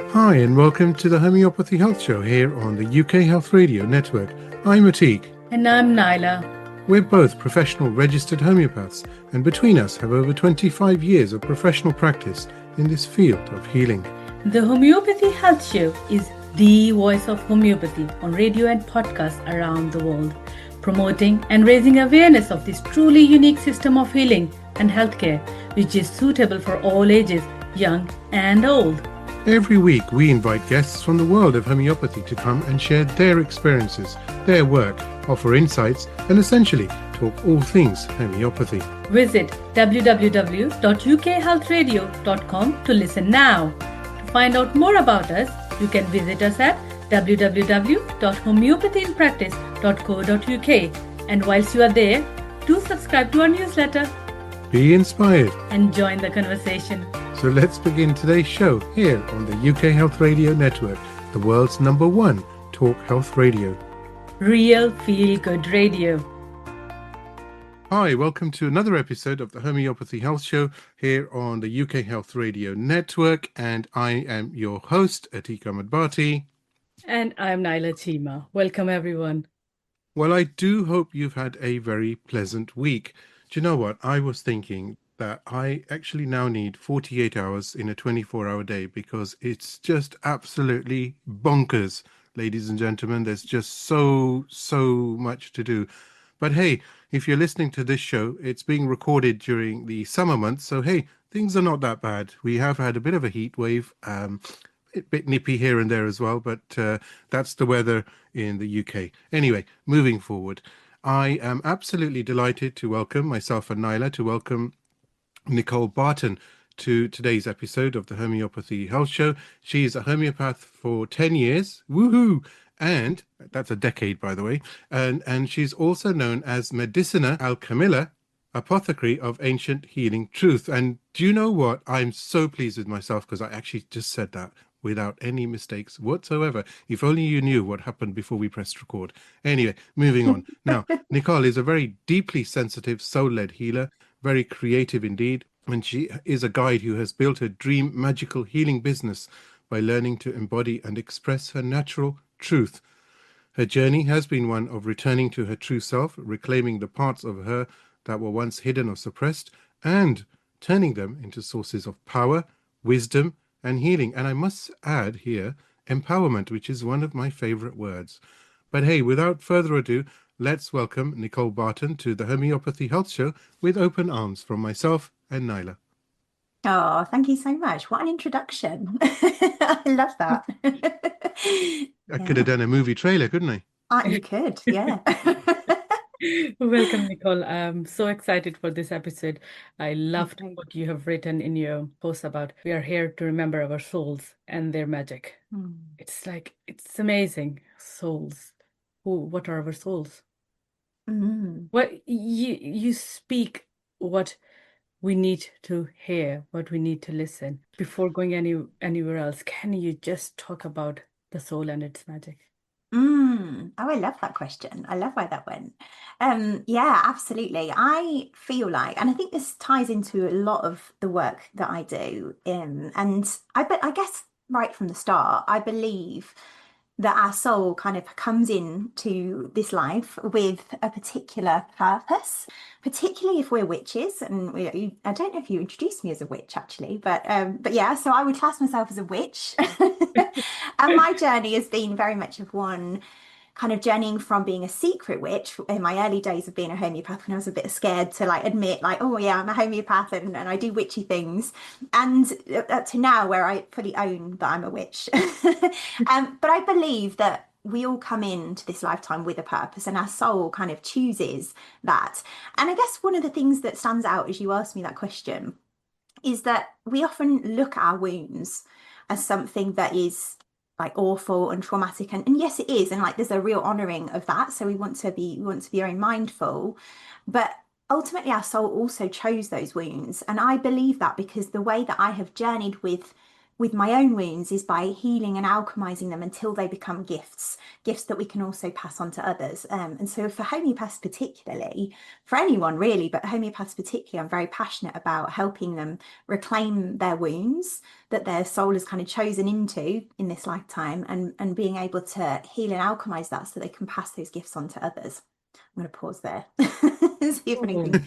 Hi, and welcome to the Homeopathy Health Show here on the UK Health Radio Network. I'm Atiq. And I'm Naila. We're both professional registered homeopaths, and between us have over 25 years of professional practice in this field of healing. The Homeopathy Health Show is the voice of homeopathy on radio and podcasts around the world, promoting and raising awareness of this truly unique system of healing and healthcare, which is suitable for all ages, young and old. Every week, we invite guests from the world of homeopathy to come and share their experiences, their work, offer insights, and essentially talk all things homeopathy. Visit www.ukhealthradio.com to listen now. To find out more about us, you can visit us at www.homeopathyinpractice.co.uk. And whilst you are there, do subscribe to our newsletter. Be inspired and join the conversation. So let's begin today's show here on the UK Health Radio Network, the world's #1 talk health radio. Real feel-good radio. Hi, welcome to another episode of the Homeopathy Health Show here on the UK Health Radio Network, and I am your host, Atiq Barty. And I'm Naila Chima. Welcome, everyone. Well, I do hope you've had a very pleasant week. Do you know what? I was thinking that I actually now need 48 hours in a 24-hour day because it's just absolutely bonkers, ladies and gentlemen. There's just so much to do. But hey, if you're listening to this show, it's being recorded during the summer months. So hey, things are not that bad. We have had a bit of a heat wave, a bit nippy here and there as well, but that's the weather in the UK. Anyway, moving forward, I am absolutely delighted to welcome myself and Naila, to welcome Nicole Barton to today's episode of the Homeopathy Health Show. She is a homeopath for 10 years. Woohoo! And that's a decade, by the way. And she's also known as Medicina Alchemilla, apothecary of ancient healing truth. And do you know what? I'm so pleased with myself because I actually just said that without any mistakes whatsoever. If only you knew what happened before we pressed record. Anyway, moving on. Now, Nicole is a very deeply sensitive soul-led healer, very creative indeed, and she is a guide who has built her dream magical healing business by learning to embody and express her natural truth. Her journey has been one of returning to her true self, reclaiming the parts of her that were once hidden or suppressed, and turning them into sources of power, wisdom, and healing. And I must add here, empowerment, which is one of my favorite words. But hey, without further ado, let's welcome Nicole Barton to the Homeopathy Health Show with open arms from myself and Naila. Oh, thank you so much. What an introduction. I love that. I could have done a movie trailer, couldn't I? You could, yeah. Welcome, Nicole. I'm so excited for this episode. I loved what you have written in your post about we are here to remember our souls and their magic. It's amazing. Souls. What are our souls? What you speak what we need to hear, what we need to listen. Before going anywhere else, can you just talk about the soul and its magic? Oh, I love that question. I love where that went. Yeah, absolutely. I feel like, and I think this ties into a lot of the work that I do. And I guess right from the start, I believe that our soul kind of comes into this life with a particular purpose, particularly if we're witches. And I don't know if you introduced me as a witch, actually, but yeah, so I would class myself as a witch. And my journey has been very much of one kind of journeying from being a secret witch in my early days of being a homeopath, when I was a bit scared to admit oh yeah, I'm a homeopath and I do witchy things, and to now where I fully own that I'm a witch. But I believe that we all come into this lifetime with a purpose, and our soul kind of chooses that. And I guess one of the things that stands out as you asked me that question is that we often look at our wounds as something that is awful and traumatic, and yes, it is, and there's a real honoring of that, so we want to be very mindful, but ultimately our soul also chose those wounds. And I believe that because the way that I have journeyed with with my own wounds is by healing and alchemizing them until they become gifts that we can also pass on to others. And so for homeopaths particularly, for anyone really, but homeopaths particularly, I'm very passionate about helping them reclaim their wounds that their soul has kind of chosen into in this lifetime, and being able to heal and alchemize that so they can pass those gifts on to others. I'm going to pause there. See if anything.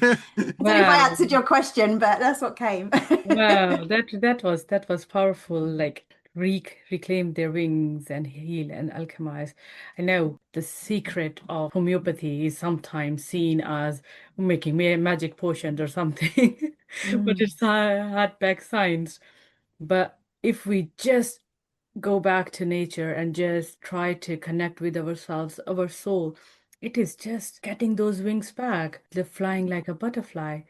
I don't know if I Wow. answered your question, but that's what came. Wow, that was powerful. Like reclaim their wings and heal and alchemize. I know the secret of homeopathy is sometimes seen as making magic potions or something, but Mm, it's hard back science. But if we just go back to nature and just try to connect with ourselves, our soul, it is just getting those wings back. They're flying like a butterfly,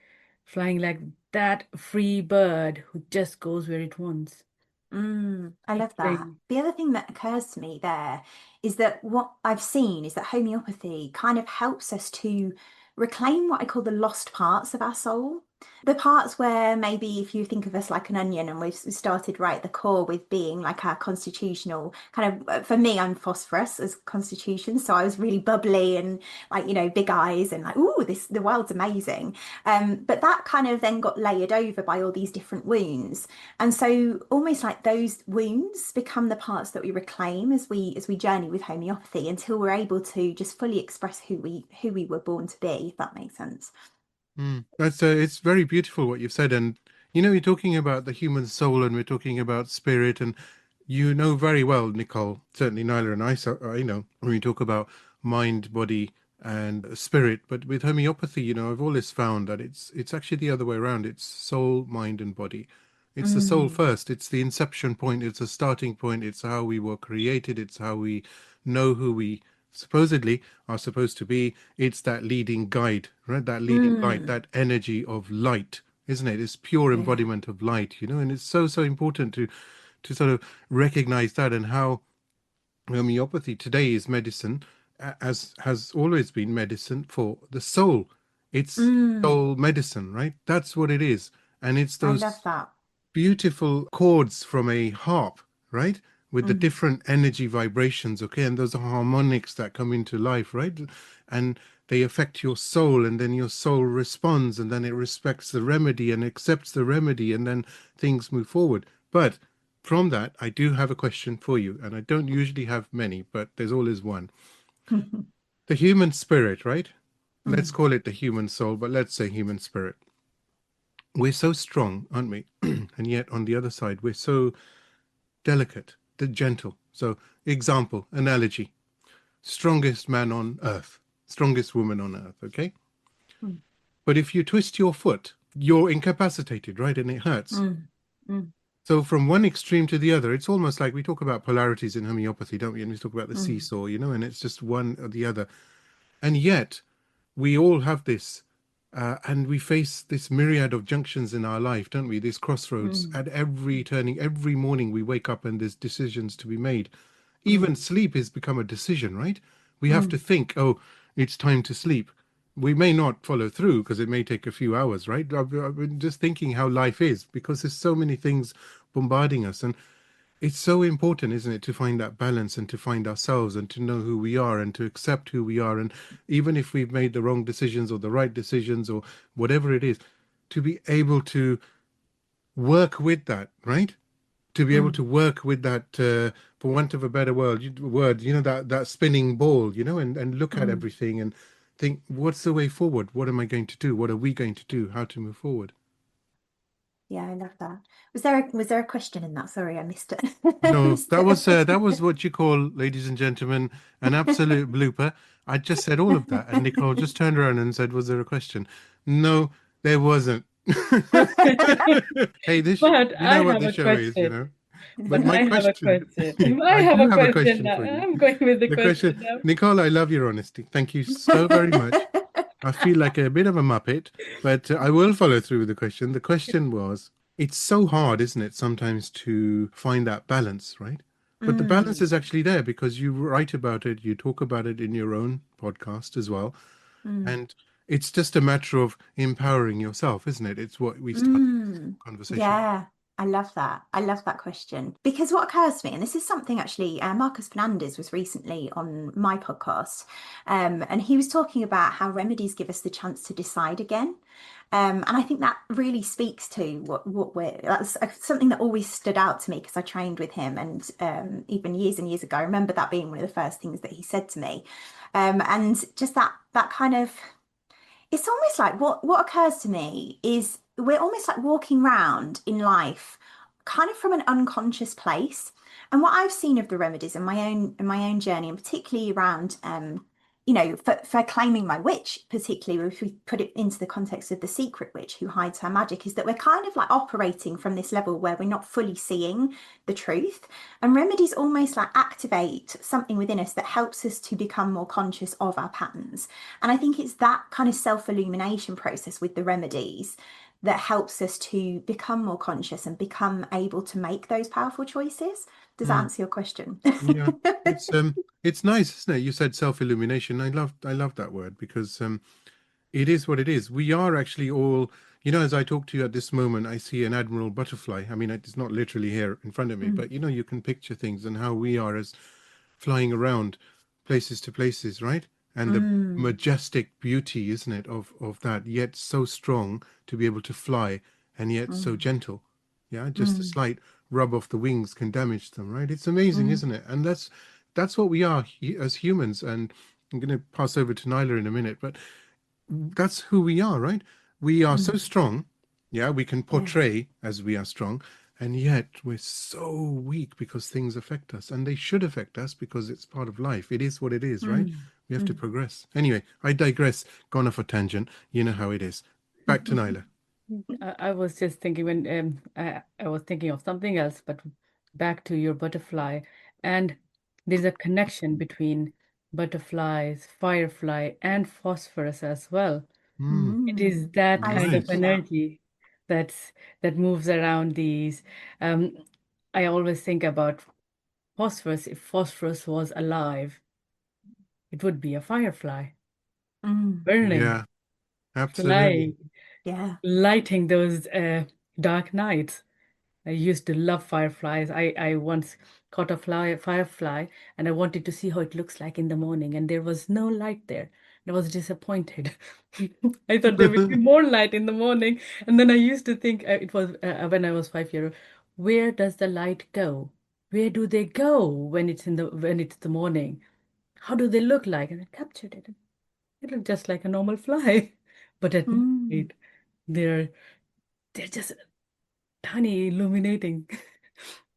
flying like that free bird who just goes where it wants. I It love that. brings. The other thing that occurs to me there is that what I've seen is that homeopathy kind of helps us to reclaim what I call the lost parts of our soul. The parts where maybe if you think of us like an onion, and we've started right at the core with being like our constitutional kind of, for me, I'm phosphorus as constitution. So I was really bubbly and like, big eyes and like, ooh, the world's amazing. But that kind of then got layered over by all these different wounds. And so almost like those wounds become the parts that we reclaim as we journey with homeopathy until we're able to just fully express who we were born to be, if that makes sense. That's it's very beautiful what you've said, and you're talking about the human soul, and we're talking about spirit, and you know very well, Nicole, certainly Nyla and I, I know when we talk about mind, body, and spirit. But with homeopathy, I've always found that it's actually the other way around. It's soul, mind, and body. It's the soul Mm, first. It's the inception point. It's a starting point. It's how we were created. It's how we know who we supposedly are supposed to be. It's that leading guide, right? That leading light, mm, that energy of light, isn't it? It's pure yeah. embodiment of light, and it's so, so important to sort of recognize that, and how homeopathy today is medicine, as has always been medicine for the soul. It's Mm, soul medicine, right? That's what it is. And it's I love those that. beautiful chords from a harp, right? With the Mm, different energy vibrations, okay? And those are harmonics that come into life, right? And they affect your soul, and then your soul responds, and then it respects the remedy and accepts the remedy, and then things move forward. But from that, I do have a question for you, and I don't usually have many, but there's always one. The human spirit, right? Let's mm, call it the human soul, but let's say human spirit. We're so strong, aren't we? And yet on the other side, we're so delicate, the gentle. So, example, analogy: strongest man on earth, strongest woman on earth, okay? mm, But if you twist your foot, you're incapacitated, right? And it hurts. mm, mm, So, from one extreme to the other, it's almost like we talk about polarities in homeopathy, don't we? And we talk about the mm, seesaw, and it's just one or the other. And yet, we all have this, and we face this myriad of junctions in our life, don't we? These crossroads mm, at every turning. Every morning we wake up and there's decisions to be made. mm, Even sleep has become a decision, right? We have to mm, think, oh, it's time to sleep. We may not follow through because it may take a few hours, right? I've been just thinking how life is, because there's so many things bombarding us. And it's so important, isn't it, to find that balance and to find ourselves and to know who we are and to accept who we are. And even if we've made the wrong decisions or the right decisions or whatever it is, to be able to work with that, right? To be able mm, to work with that, for want of a better word, that spinning ball, and look at mm. everything and think, what's the way forward? What am I going to do? What are we going to do? How to move forward? Yeah, I love that. Was there a question in that? Sorry, I missed it. I No, missed it. that was what you call, ladies and gentlemen, an absolute blooper. I just said all of that, and Nicole just turned around and said, "Was there a question?" No, there wasn't. Hey, But you I know what have this a show is, question. But But my I have a question, question. I I have do a have a question question now. for you. I'm going with the The question, question now. Nicole, I love your honesty. Thank you so very much. I feel like a bit of a muppet, but I will follow through with the question. The question was, it's so hard, isn't it, sometimes to find that balance, right? But the balance Mm, is actually there because you write about it, you talk about it in your own podcast as well. mm, And it's just a matter of empowering yourself, isn't it? It's what we started this mm. conversation. Yeah, I love that. I love that question because what occurs to me, and this is something actually, Marcus Fernandez was recently on my podcast, and he was talking about how remedies give us the chance to decide again. And I think that really speaks to that's something that always stood out to me because I trained with him, and even years and years ago, I remember that being one of the first things that he said to me. And just that kind of, it's almost like what occurs to me is we're almost like walking around in life kind of from an unconscious place. And what I've seen of the remedies in my own journey, and particularly around for claiming my witch, particularly if we put it into the context of the secret witch who hides her magic, is that we're kind of like operating from this level where we're not fully seeing the truth. And remedies almost like activate something within us that helps us to become more conscious of our patterns. And I think it's that kind of self-illumination process with the remedies that helps us to become more conscious and become able to make those powerful choices. Does that answer your question? Yeah, it's nice, isn't it? You said self-illumination. I love that word because it is what it is. We are actually all, as I talk to you at this moment, I see an admiral butterfly. I mean, it's not literally here in front of me, but you can picture things and how we are as flying around places to places, right? And the majestic beauty, isn't it, of that, yet so strong to be able to fly and yet so gentle. Yeah, just a slight rub of the wings can damage them, right? It's amazing, isn't it? And that's what we are as humans. And I'm going to pass over to Nyla in a minute, but that's who we are, right? We are so strong. Yeah, we can Yeah. portray as we are strong, and yet we're so weak because things affect us, and they should affect us because it's part of life. It is what it is, right? We have to progress. Anyway, I digress. Gone off a tangent. You know how it is. Back to Nyla. I was just thinking when I was thinking of something else, but back to your butterfly, and there's a connection between butterflies, firefly, and phosphorus as well. It is that I was kind of Right. thinking that. energy that's that moves around these. Um, I always think about phosphorus. If phosphorus was alive, it would be a firefly Mm, burning, Yeah, absolutely. flying, yeah. lighting those dark nights. I used to love fireflies. I once caught a firefly and I wanted to see how it looks like in the morning, and there was no light there. I was disappointed. I thought there would be more light in the morning. And then I used to think it was when I was 5 years old, where does the light go? Where do they go when it's the morning? How do they look like? And I captured it. It looked just like a normal fly. But at Mm, night, they're they're just tiny illuminating.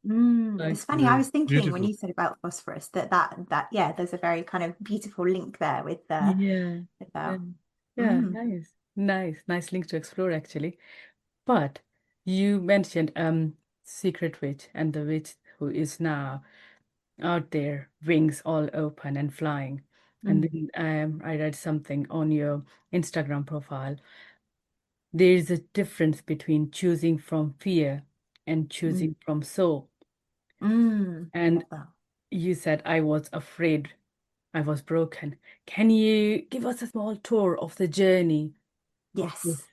Like, It's funny. I Yeah, was thinking when beautiful. you said about phosphorus that yeah, there's a very kind of beautiful link there with yeah, yeah, that. yeah, Mm, nice link to explore actually. But you mentioned Secret Witch and the witch who is now out there, wings all open and flying. And mm, then I read something on your Instagram profile. There is a difference between choosing from fear and mm, choosing from soul. I And love that. you said I was afraid I was broken. Can you give us a small tour of the journey of this? Yes.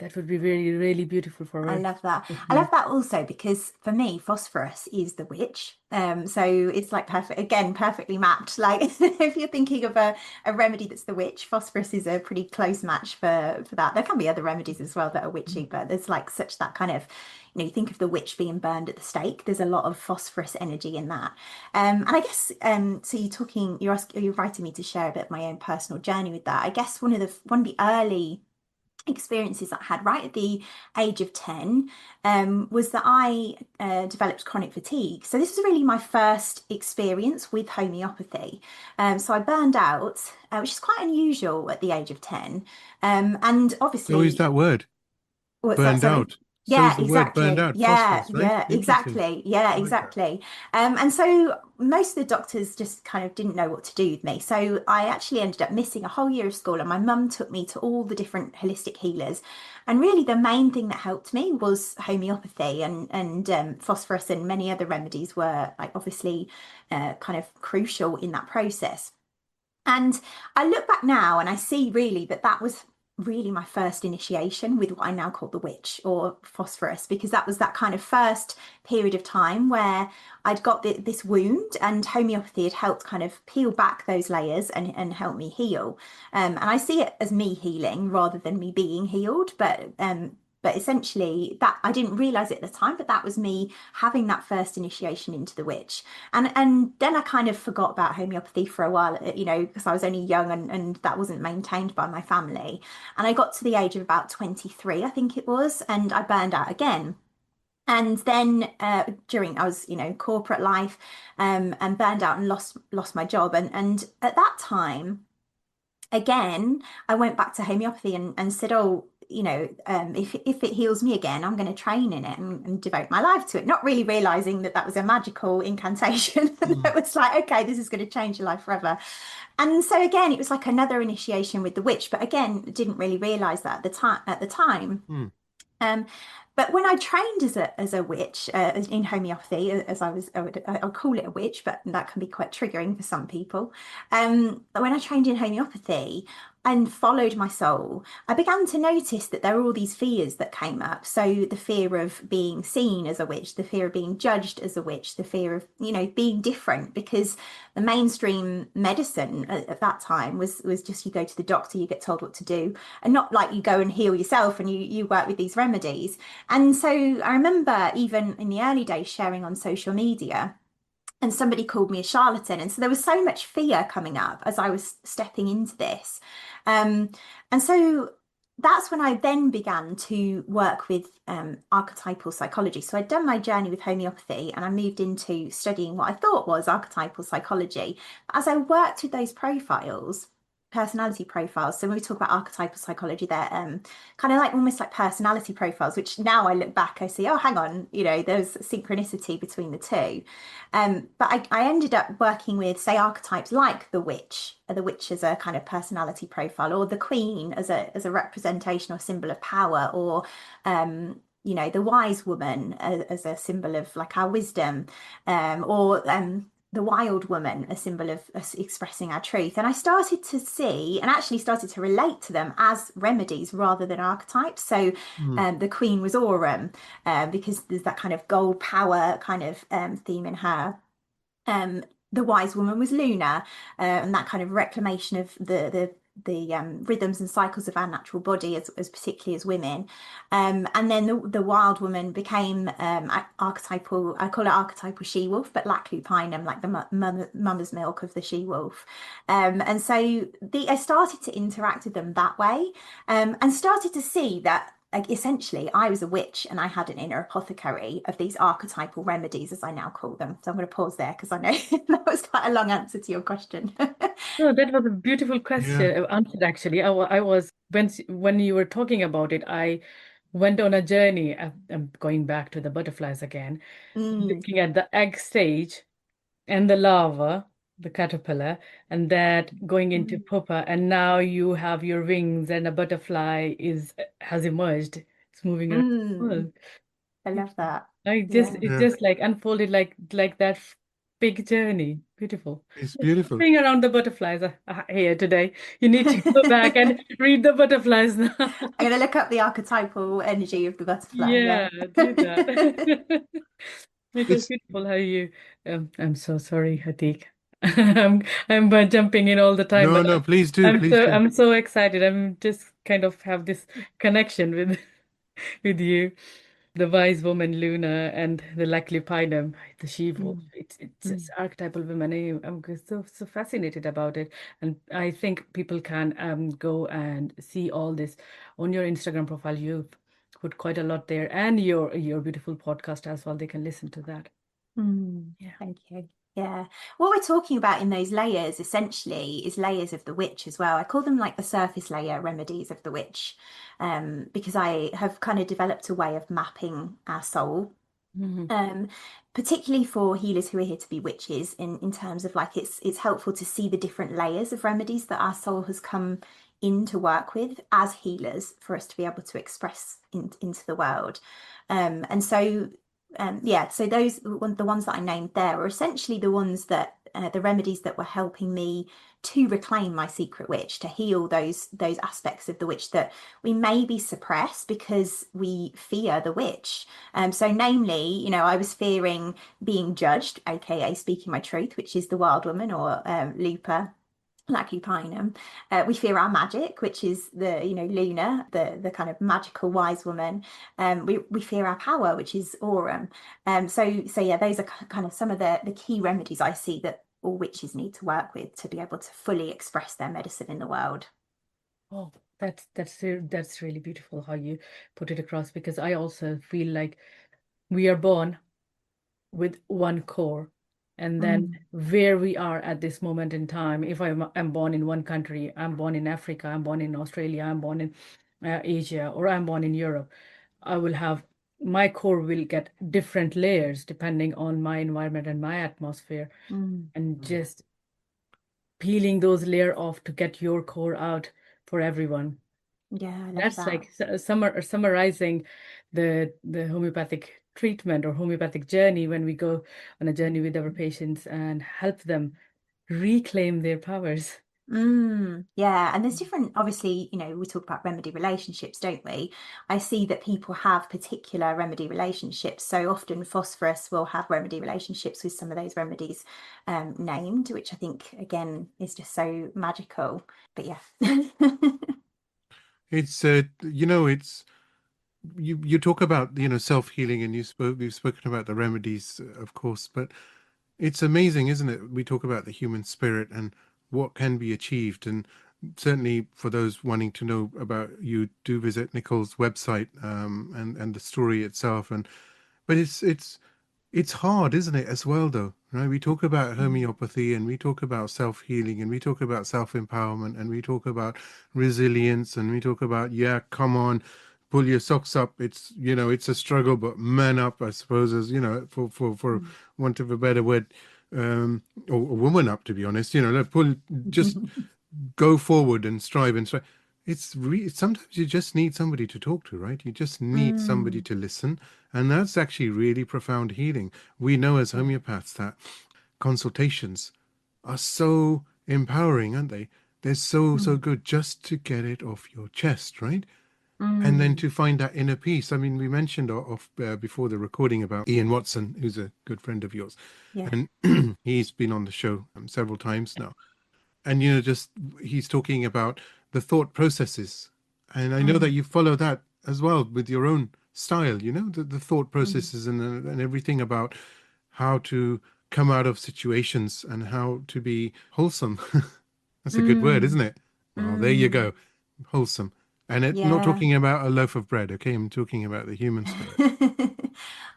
That would be really, really beautiful for I our love that. I love listeners. that also because for me, phosphorus is the witch. So it's like perfect, again, perfectly mapped. Like if you're thinking of a remedy that's the witch, phosphorus is a pretty close match for that. There can be other remedies as well that are witchy, but there's like such that kind of, you think of the witch being burned at the stake. There's a lot of phosphorus energy in that. And I guess so you're inviting me to share a bit of my own personal journey with that. I guess one of the early experiences I had right at the age of 10 was that I developed chronic fatigue. So this was really my first experience with homeopathy. So I burned out, which is quite unusual at the age of 10. And So is obviously, that word what's that, burned sorry? out? So is Yeah, the word burned exactly. out Yeah, phosphorus, right? yeah, Interesting. exactly. Yeah, I like that. exactly. And so most of the doctors just kind of didn't know what to do with me. So I actually ended up missing a whole year of school, and my mum took me to all the different holistic healers. And really, the main thing that helped me was homeopathy, and phosphorus and many other remedies were like obviously kind of crucial in that process. And I look back now and I see really that that was really my first initiation with what I now call the witch or phosphorus, because that was that kind of first period of time where I'd got this wound, and homeopathy had helped kind of peel back those layers and help me heal. And I see it as me healing rather than me being healed, but essentially that I didn't realize it at the time, but that was me having that first initiation into the witch. And then I kind of forgot about homeopathy for a while, because I was only young, and that wasn't maintained by my family. And I got to the age of about 23, I think it was, and I burned out again. And then during I was, corporate life, and burned out and lost my job. And at that time, again, I went back to homeopathy and said, oh, if it heals me again, I'm going to train in it and devote my life to it, not really realizing that that was a magical incantation. And it was like, okay, this is going to change your life forever. And so again, it was like another initiation with the witch, but again, didn't really realize that at the time. Um, but when I trained as a witch in homeopathy, I'll call it a witch, but that can be quite triggering for some people. But when I trained in homeopathy and followed my soul, I began to notice that there were all these fears that came up. So the fear of being seen as a witch, the fear of being judged as a witch, the fear of, being different, because the mainstream medicine at that time was just you go to the doctor, you get told what to do, and not like you go and heal yourself and you work with these remedies. And so I remember even in the early days sharing on social media, and somebody called me a charlatan. And so there was so much fear coming up as I was stepping into this. And so that's when I then began to work with archetypal psychology. So I'd done my journey with homeopathy and I moved into studying what I thought was archetypal psychology. As I worked with those profiles, personality profiles. So when we talk about archetypal psychology, they're kind of like almost like personality profiles, which now I look back, I see, oh, hang on, there's synchronicity between the two. But I ended up working with, say, archetypes like the witch as a kind of personality profile, or the queen as a representation or symbol of power, or the wise woman as a symbol of like our wisdom, or the wild woman, a symbol of us expressing our truth. And I started to see and actually started to relate to them as remedies rather than archetypes. So the queen was Aurum, because there's that kind of gold power kind of theme in her. The wise woman was Luna, and that kind of reclamation of the rhythms and cycles of our natural body, as particularly as women. And then the wild woman became archetypal. I call it archetypal she-wolf, but laclupinum, like the mother's milk of the she-wolf. And so I started to interact with them that way, and started to see that, like, essentially I was a witch and I had an inner apothecary of these archetypal remedies, as I now call them. So I'm going to pause there because I know that was quite a long answer to your question. No, that was a beautiful question answered actually. I was when you were talking about it, I went on a journey. I'm going back to the butterflies again, looking at the egg stage and the larva, the caterpillar, and that going into pupa, and now you have your wings and a butterfly has emerged. It's moving around the world. I love that. It just like unfolded like that big journey. Beautiful. It's beautiful. Being around the butterflies here today. You need to go back and read the butterflies now. I'm going to look up the archetypal energy of the butterfly. Yeah, do that. It was beautiful how you. I'm so sorry, Atiq. I'm jumping in all the time, but No, please do, I'm so excited. I'm just kind of have this connection with you. The wise woman Luna and the Laclupinum, the she-wolf. It's archetypal women. I'm so fascinated about it, and I think people can go and see all this on your Instagram profile. You've put quite a lot there, and your beautiful podcast as well. They can listen to that. Yeah. Thank you. Yeah. What we're talking about in those layers essentially is layers of the witch as well. I call them like the surface layer remedies of the witch, because I have kind of developed a way of mapping our soul, particularly for healers who are here to be witches, in terms of like it's helpful to see the different layers of remedies that our soul has come in to work with as healers for us to be able to express into the world. And so so those the ones that I named there are essentially the ones that the remedies that were helping me to reclaim my secret witch, to heal those aspects of the witch that we maybe suppress because we fear the witch. So namely, you know, I was fearing being judged, aka speaking my truth, which is the wild woman, or Lupa Lacupinum. We fear our magic, which is the, you know, Luna, the kind of magical wise woman. We fear our power, which is Aurum. So yeah, those are kind of some of the key remedies I see that all witches need to work with to be able to fully express their medicine in the world. Oh, that's really beautiful how you put it across, because I also feel like we are born with one core, and then where we are at this moment in time, if I'm born in one country, I'm born in Africa, I'm born in Australia, I'm born in Asia, or I'm born in Europe, I will have, my core will get different layers depending on my environment and my atmosphere, and just peeling those layer off to get your core out for everyone. Yeah, I love That's that. like summarizing the homeopathic treatment or homeopathic journey, when we go on a journey with our patients and help them reclaim their powers. Yeah, and there's different, obviously, you know, we talk about remedy relationships, don't we? I see that people have particular remedy relationships. So often phosphorus will have remedy relationships with some of those remedies named, which I think again is just so magical. But yeah. It's you know, it's you talk about, you know, self-healing, and we've spoken about the remedies, of course, but it's amazing, isn't it? We talk about the human spirit and what can be achieved, and certainly for those wanting to know about you, do visit Nicole's website, and the story itself. And but it's hard, isn't it, as well, though, right? We talk about homeopathy, and we talk about self-healing, and we talk about self-empowerment, and we talk about resilience, and we talk about, yeah, come on, pull your socks up. It's, you know, it's a struggle, but man up, I suppose, as, you know, for want of a better word, or a woman up, to be honest, you know, like pull, just go forward and strive and strive. Sometimes you just need somebody to talk to, right? You just need somebody to listen, and that's actually really profound healing. We know as homeopaths that consultations are so empowering, aren't they? They're so good, just to get it off your chest, right? And then to find that inner peace. I mean, we mentioned before the recording about Ian Watson, who's a good friend of yours, Yeah. and he's been on the show several times now. And, you know, just he's talking about the thought processes, and I know that you follow that as well with your own style. You know, the thought processes, and everything about how to come out of situations and how to be wholesome. That's a good word, isn't it? Well, there you go, wholesome. And not Yeah. talking about a loaf of bread, okay? I'm talking about the human spirit.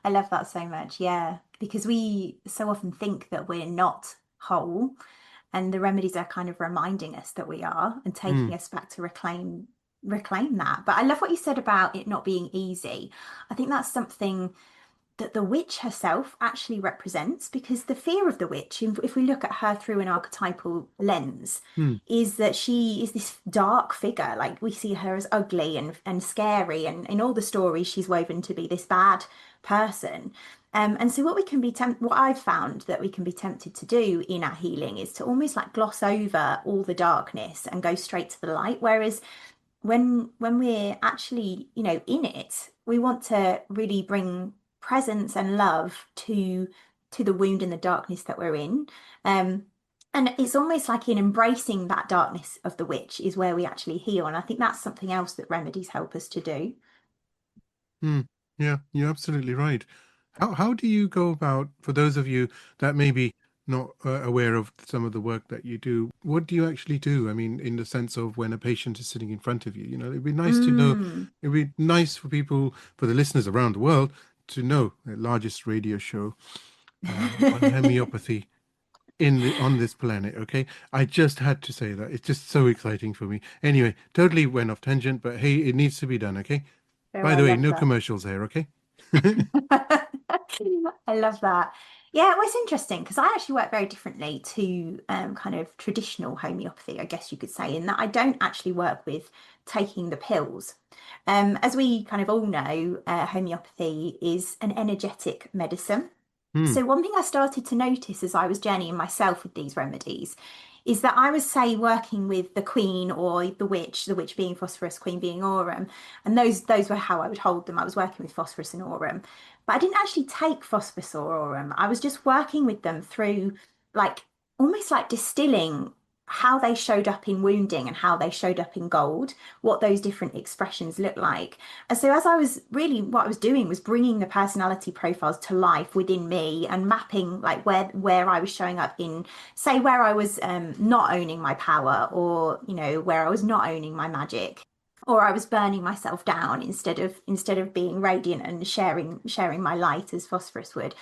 I love that so much. Yeah, because we so often think that we're not whole, and the remedies are kind of reminding us that we are, and taking us back to reclaim that. But I love what you said about it not being easy. I think that's something that the witch herself actually represents, because the fear of the witch, if we look at her through an archetypal lens, is that she is this dark figure. Like, we see her as ugly and scary, and in all the stories she's woven to be this bad person. And so what I've found that we can be tempted to do in our healing is to almost like gloss over all the darkness and go straight to the light. Whereas when we're actually, you know, in it, we want to really bring presence and love to the wound and the darkness that we're in. And it's almost like in embracing that darkness of the witch is where we actually heal. And I think that's something else that remedies help us to do. Yeah, you're absolutely right. How do you go about, for those of you that may be not aware of some of the work that you do, what do you actually do? I mean, in the sense of when a patient is sitting in front of you, you know, it'd be nice to know, Mm. it'd be nice for people, for the listeners around the world, to know the largest radio show on homeopathy on this planet. Okay, I just had to say that. It's just so exciting for me. Anyway, totally went off tangent, but hey, it needs to be done. Okay. Oh, By I the way, love no that. commercials here. Okay. I love that. Yeah, well, it's interesting because I actually work very differently to kind of traditional homeopathy, I guess you could say, in that I don't actually work with taking the pills. As we kind of all know, homeopathy is an energetic medicine. Hmm. So one thing I started to notice as I was journeying myself with these remedies is that I was, say, working with the queen or the witch being phosphorus, queen being aurum, and those were how I would hold them. I was working with phosphorus and aurum, but I didn't actually take phosphorus or aurum. I was just working with them through like almost like distilling how they showed up in wounding and how they showed up in gold, what those different expressions look like. And so as I was really, what I was doing was bringing the personality profiles to life within me and mapping like where I was showing up in, say, where I was not owning my power, or where I was not owning my magic, or I was burning myself down instead of being radiant and sharing my light as phosphorus would.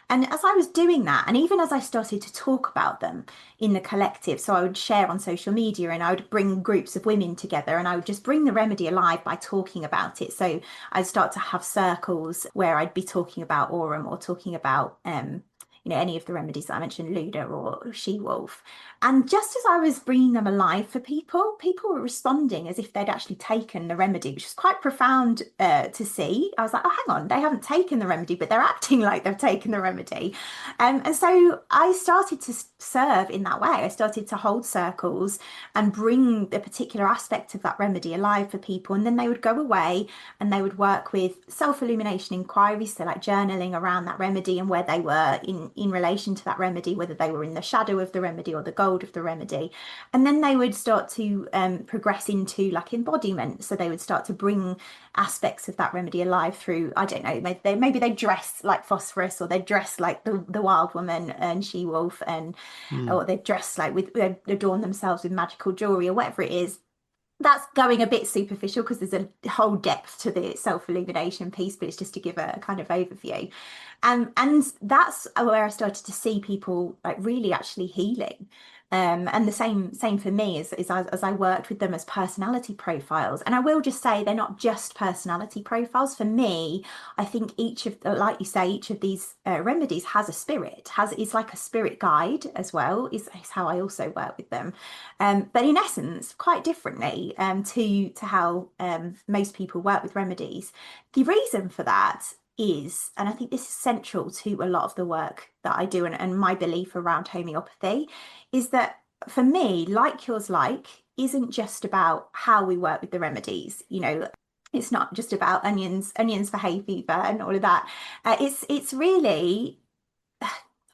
And as I was doing that, and even as I started to talk about them in the collective, so I would share on social media and I would bring groups of women together and I would just bring the remedy alive by talking about it. So I'd start to have circles where I'd be talking about Aurum or talking about any of the remedies that I mentioned, Luda or She Wolf. And just as I was bringing them alive for people, people were responding as if they'd actually taken the remedy, which is quite profound to see. I was like, oh, hang on, they haven't taken the remedy, but they're acting like they've taken the remedy. And so I started to serve in that way. I started to hold circles and bring the particular aspect of that remedy alive for people. And then they would go away and they would work with self-illumination inquiries, so like journaling around that remedy and where they were in relation to that remedy, whether they were in the shadow of the remedy or the gold of the remedy. And then they would start to progress into like embodiment. So they would start to bring aspects of that remedy alive through, I don't know, maybe they dress like phosphorus, or they dress like the wild woman and she wolf, and Hmm. or they dress like they adorn themselves with magical jewelry or whatever it is. That's going a bit superficial because there's a whole depth to the self-illumination piece, but it's just to give a kind of overview. And that's where I started to see people like really actually healing. And the same for me as I worked with them as personality profiles. And I will just say they're not just personality profiles. For me, I think each of, like you say, each of these remedies has a spirit, is like a spirit guide as well, is how I also work with them. But in essence, quite differently to how most people work with remedies. The reason for that is, and I think this is central to a lot of the work that I do and my belief around homeopathy, is that for me, like yours like, isn't just about how we work with the remedies. It's not just about onions for hay fever and all of that. It's really,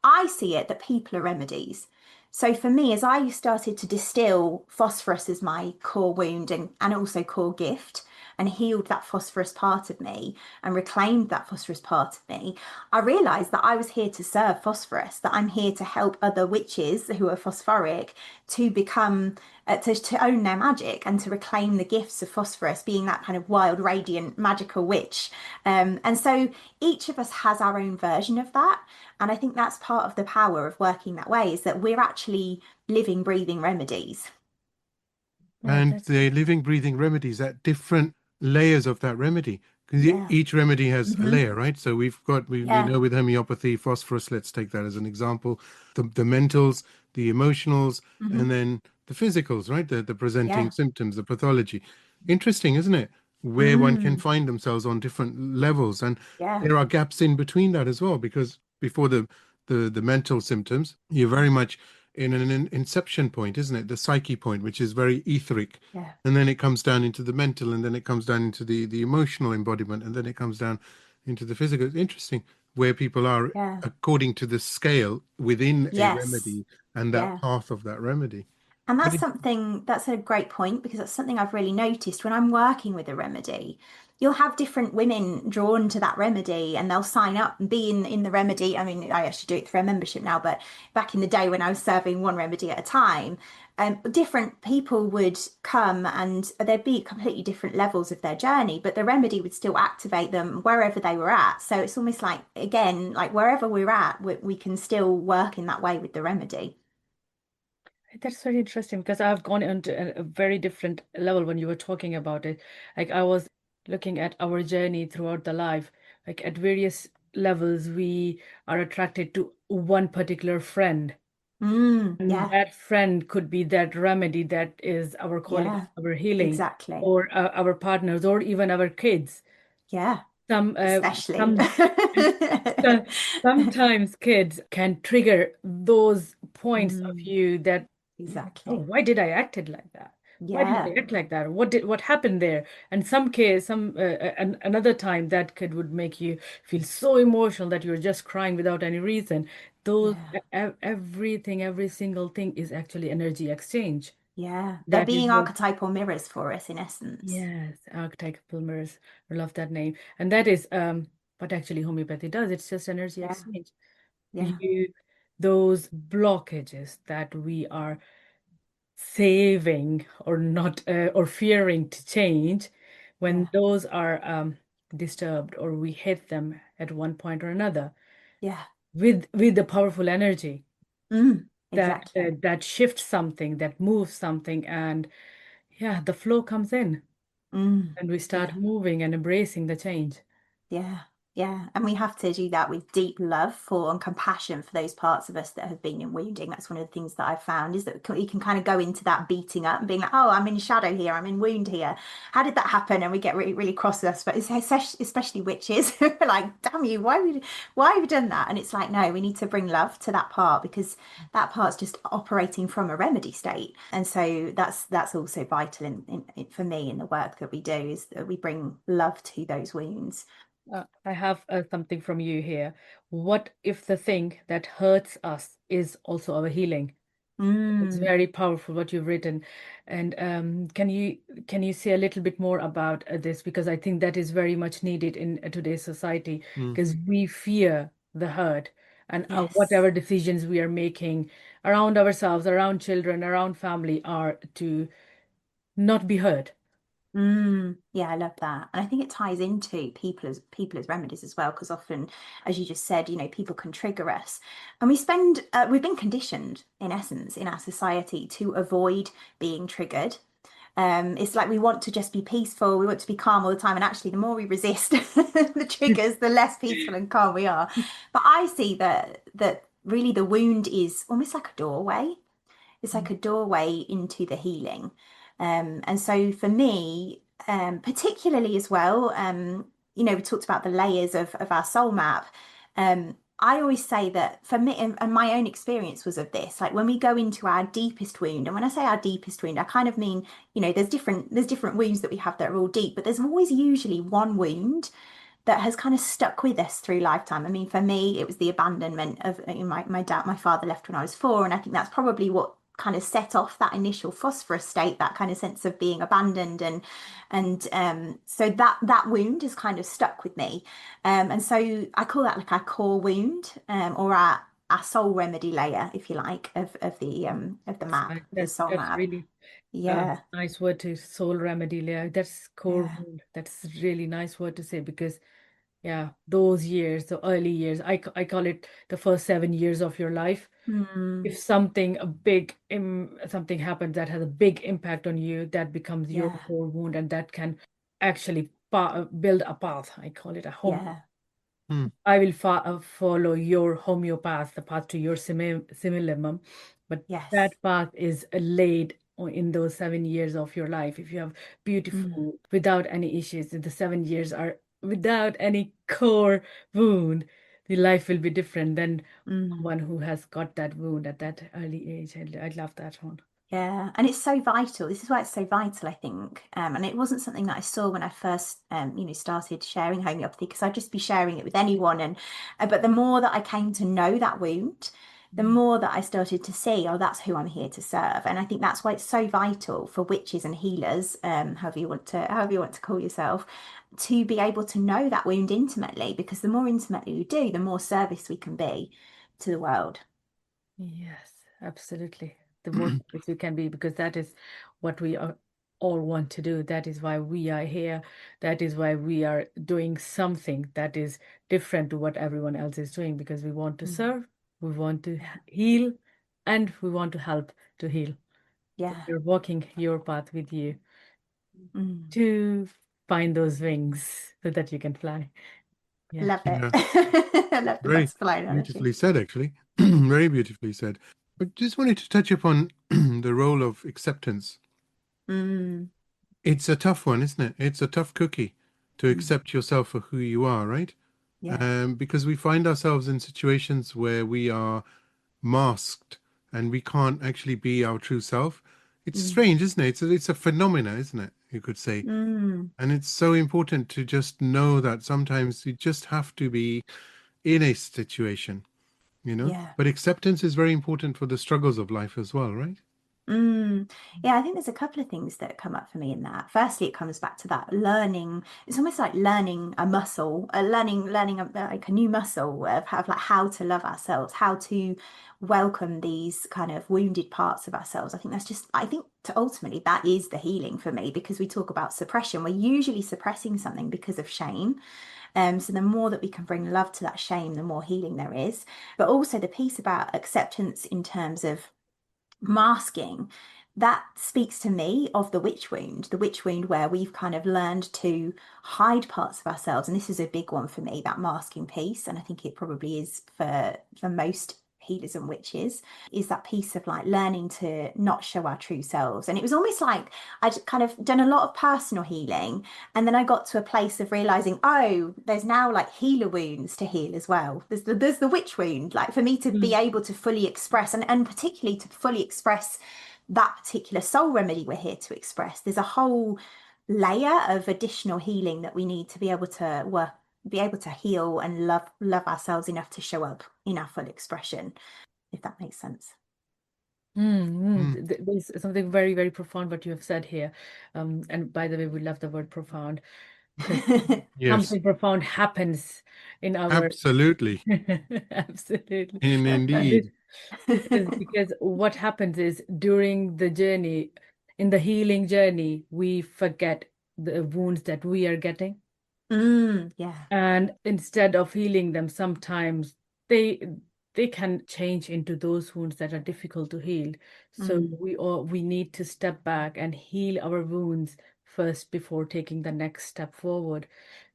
I see it that people are remedies. So for me, as I started to distill phosphorus as my core wound and also core gift, and healed that phosphorus part of me and reclaimed that phosphorus part of me, I realized that I was here to serve phosphorus, that I'm here to help other witches who are phosphoric to become to own their magic and to reclaim the gifts of phosphorus, being that kind of wild, radiant, magical witch. And so each of us has our own version of that. And I think that's part of the power of working that way, is that we're actually living, breathing remedies. Yeah, And that's they're living, breathing remedies at different layers of that remedy. Because Yeah. each remedy has a layer, right? So we Yeah. know with homeopathy, phosphorus, let's take that as an example, the mentals, the emotionals, and hmm then the physicals, right? The presenting Yeah. symptoms, the pathology. Interesting, isn't it? Where one can Mm. find themselves on different levels. And Yeah. there are gaps in between that as well, because before the mental symptoms, you're very much in an inception point, isn't it? The psyche point, which is very etheric. Yeah. And then it comes down into the mental, and then it comes down into the emotional embodiment, and then it comes down into the physical. It's interesting where people are Yeah. according to the scale within a Yes. remedy and that Yeah. path of that remedy. And But that's a great point, because that's something I've really noticed when I'm working with a remedy. You'll have different women drawn to that remedy and they'll sign up and be in the remedy. I mean, I actually do it through a membership now, but back in the day when I was serving one remedy at a time, different people would come and there'd be completely different levels of their journey, but the remedy would still activate them wherever they were at. So it's almost like, again, like wherever we're at, we can still work in that way with the remedy. That's very interesting because I've gone into a very different level when you were talking about it. Like I was looking at our journey throughout the life, like at various levels, we are attracted to one particular friend. And Yeah. that friend could be that remedy that is our calling, Yeah. our healing, Exactly. or our partners, or even our kids. Yeah. some especially. some so- sometimes kids can trigger those points of you that, oh, Exactly. why did I acted like that? Why did Yeah. I act like that? What happened there? And another time that kid would make you feel so emotional that you're just crying without any reason. Those Yeah. everything, every single thing is actually energy exchange. Yeah. They're That is being what, archetypal mirrors for us in essence. yes, archetypal mirrors. I love that name. And that is what actually homeopathy does. It's just energy Yeah. exchange. Yeah. You those blockages that we are saving or not or fearing to change, when Yeah. those are disturbed or we hit them at one point or another Yeah. with the powerful energy Exactly. that shifts something, that moves something, and yeah, the flow comes in and we start Yeah. moving and embracing the change. Yeah, yeah. And we have to do that with deep love for and compassion for those parts of us that have been in wounding. That's one of the things that I've found is that you can kind of go into that beating up and being like, oh, I'm in shadow here, I'm in wound here. How did that happen? And we get really, really cross with us, but it's especially witches. We're like, damn you, why have you done that? And it's like, no, we need to bring love to that part because that part's just operating from a remedy state. And so that's also vital for me in the work that we do is that we bring love to those wounds. I have something from you here. What if the thing that hurts us is also our healing? It's Mm, very powerful what you've written. And can you say a little bit more about this? Because I think that is very much needed in today's society, Mm. because we fear the hurt and yes. whatever decisions we are making around ourselves, around children, around family are to not be hurt. Yeah, I love that. And I think it ties into people as remedies as well, because often, as you just said, people can trigger us. And we've been conditioned, in essence, in our society to avoid being triggered. It's like we want to just be peaceful, we want to be calm all the time, and actually, the more we resist the triggers, the less peaceful and calm we are. But I see that really the wound is almost like a doorway. It's like a doorway into the healing. And so for me, particularly as well, we talked about the layers of our soul map. I always say that for me, and my own experience was of this, like when we go into our deepest wound, and when I say our deepest wound, I kind of mean, there's different wounds that we have that are all deep, but there's always usually one wound that has kind of stuck with us through lifetime. I mean, for me, it was the abandonment of my father left when I was 4, and I think that's probably what kind of set off that initial phosphorus state, that kind of sense of being abandoned, and so that wound has kind of stuck with me, and so I call that like our core wound, or our soul remedy layer, if you like, of the That's map, nice. of the soul That's map. really Yeah. nice word to soul remedy layer. That's core Yeah. wound. That's really nice word to say because yeah, those years, the early years, I call it the first 7 years of your life. Mm, If something a big something happens that has a big impact on you, that becomes your yeah. core wound, and that can actually build a path. I call it a home. Yeah. Mm. I will follow your homeopath, the path to your simillimum, but that Yes. path is laid in those 7 years of your life. If you have Mm, beautiful, without any issues, if the 7 years are without any core wound, the life will be different than mm. one who has got that wound at that early age. I love that one. Yeah, and it's so vital. This is why it's so vital, I think. And it wasn't something that I saw when I first, started sharing homeopathy, because I'd just be sharing it with anyone. And but the more that I came to know that wound, the Mm. more that I started to see, oh, that's who I'm here to serve. And I think that's why it's so vital for witches and healers, however you want to call yourself, to be able to know that wound intimately, because the more intimately we do, the more service we can be to the world. Yes, absolutely. The more service we can be, because that is what we all want to do. That is why we are here. That is why we are doing something that is different to what everyone else is doing, because we want to Mm. serve, we want to Yeah, heal, and we want to help to heal. So yeah. we're walking your path with you Mm. to find those wings so that you can fly. Yeah. Love it. Yeah, I love the very butterfly analogy. beautifully said, actually. Very beautifully said. But just wanted to touch upon the role of acceptance. Mm, It's a tough one, isn't it? It's a tough cookie to accept yourself for who you are, right? Yeah. Because we find ourselves in situations where we are masked and we can't actually be our true self. It's strange, isn't it? It's a phenomena, isn't it? You could say. Mm. And it's so important to just know that sometimes you just have to be in a situation, you know? Yeah. But acceptance is very important for the struggles of life as well, right? Yeah, I think there's a couple of things that come up for me in that. Firstly, it comes back to that learning. It's almost like learning a muscle, learning like a new muscle of like how to love ourselves, how to welcome these kind of wounded parts of ourselves. I think ultimately that is the healing for me, because we talk about suppression. We're usually suppressing something because of shame. So the more that we can bring love to that shame, the more healing there is. But also the piece about acceptance in terms of masking, that speaks to me of the witch wound where we've kind of learned to hide parts of ourselves. And this is a big one for me, that masking piece. And I think it probably is for most healers and witches, is that piece of like learning to not show our true selves. And it was almost like I'd kind of done a lot of personal healing, and then I got to a place of realizing, oh, there's now like healer wounds to heal as well. There's the witch wound, like for me to be able to fully express, and particularly to fully express that particular soul remedy we're here to express. There's a whole layer of additional healing that we need to be able to work, be able to heal and love ourselves enough to show up in our full expression, if that makes sense. There's something very, very profound what you have said here. And by the way, we love the word profound, because Yes, something profound happens in our absolutely. absolutely. And Be- indeed. because what happens is during the journey, in the healing journey, we forget the wounds that we are getting. Yeah. And instead of healing them, sometimes they can change into those wounds that are difficult to heal. So we need to step back and heal our wounds first before taking the next step forward.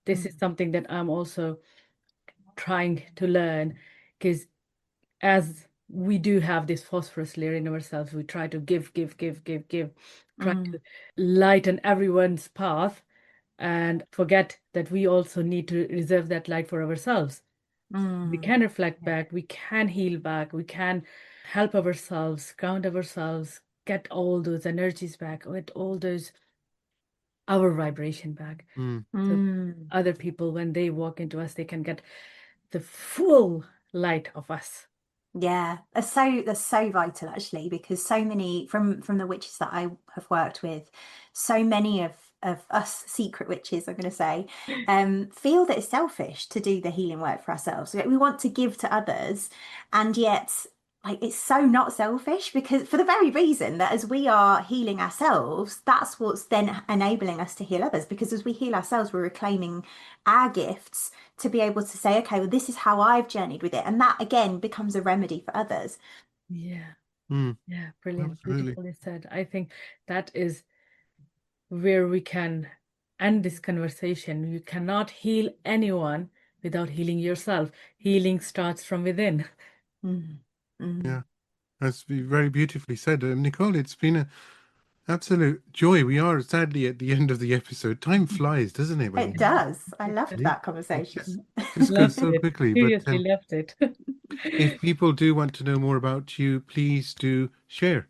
This is something that I'm also trying to learn, because as we do have this phosphorus layer in ourselves, we try to give, try to lighten everyone's path, and forget that we also need to reserve that light for ourselves. We can reflect back, we can heal back, we can help ourselves, ground ourselves, get all those energies back, get all those our vibration back. So other people, when they walk into us, they can get the full light of us. Yeah, that's so vital actually, because so many from the witches that I have worked with, so many of us secret witches, I'm going to say, feel that it's selfish to do the healing work for ourselves. Like, we want to give to others, and yet like it's so not selfish, because for the very reason that as we are healing ourselves, that's what's then enabling us to heal others, because as we heal ourselves, we're reclaiming our gifts to be able to say, okay, well, this is how I've journeyed with it. And that again becomes a remedy for others. Yeah, Mm, yeah, brilliant, absolutely. beautifully said. I think that is where we can end this conversation. You cannot heal anyone without healing yourself. Healing starts from within. Mm, mm. Yeah, that's very beautifully said. Nicole, it's been an absolute joy. We are sadly at the end of the episode. Time flies, doesn't it, when It you have does. I loved it? that It just conversation. just goes Loved so it. quickly. But Seriously loved it. if people do want to know more about you, please do share.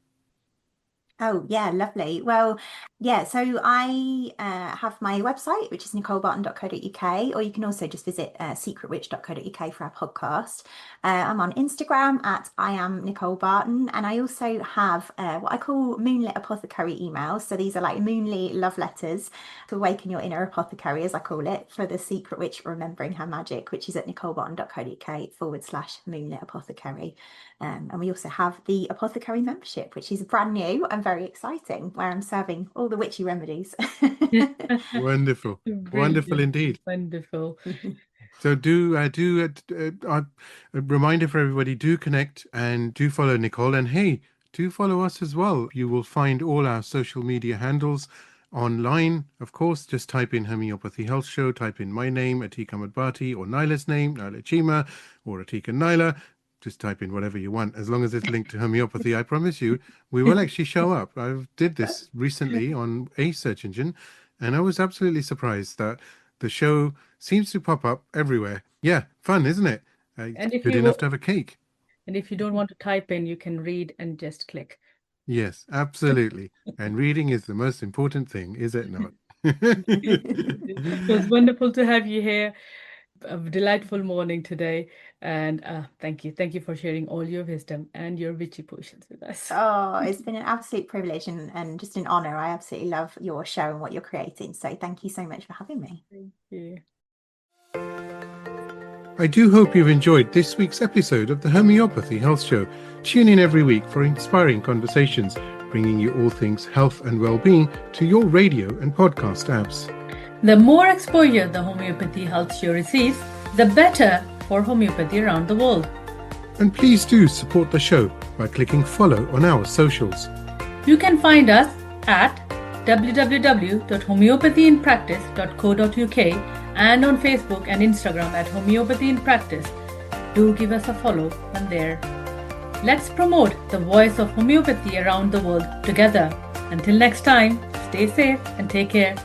Oh, yeah, lovely. Well, yeah, so I have my website, which is nicolebarton.co.uk, or you can also just visit secretwitch.co.uk for our podcast. I'm on Instagram at I am Nicole Barton, and I also have what I call moonlit apothecary emails. So these are like moonlit love letters to awaken your inner apothecary, as I call it, for the secret witch remembering her magic, which is at nicolebarton.co.uk/moonlit apothecary. And we also have the apothecary membership, which is brand new and very exciting, where I'm serving all the witchy remedies. Wonderful, wonderful Brilliant, indeed. wonderful. So a reminder for everybody: do connect and do follow Nicole, and hey, do follow us as well. You will find all our social media handles online. Of course, just type in Homeopathy Health Show, type in my name, Atiq Bhati, or Naila's name, Naila Chima, or Atiq and Naila. Just type in whatever you want, as long as it's linked to homeopathy. I promise you, we will actually show up. I did this recently on a search engine, and I was absolutely surprised that The show seems to pop up everywhere. Yeah, fun, isn't it? And if Good you enough to have a cake. and if you don't want to type in, you can read and just click. Yes, absolutely. And reading is the most important thing, is it not? It was wonderful to have you here. A delightful morning today, and thank you for sharing all your wisdom and your witchy potions with us. Oh, it's been an absolute privilege and just an honor. I absolutely love your show and what you're creating. So thank you so much for having me. Thank you. I do hope you've enjoyed this week's episode of the Homeopathy Health Show. Tune in every week for inspiring conversations, bringing you all things health and well-being to your radio and podcast apps. The more exposure the Homeopathy Health Show receives, the better for homeopathy around the world. And please do support the show by clicking follow on our socials. You can find us at www.homeopathyinpractice.co.uk and on Facebook and Instagram at Homeopathy in Practice. Do give us a follow on there. Let's promote the voice of homeopathy around the world together. Until next time, stay safe and take care.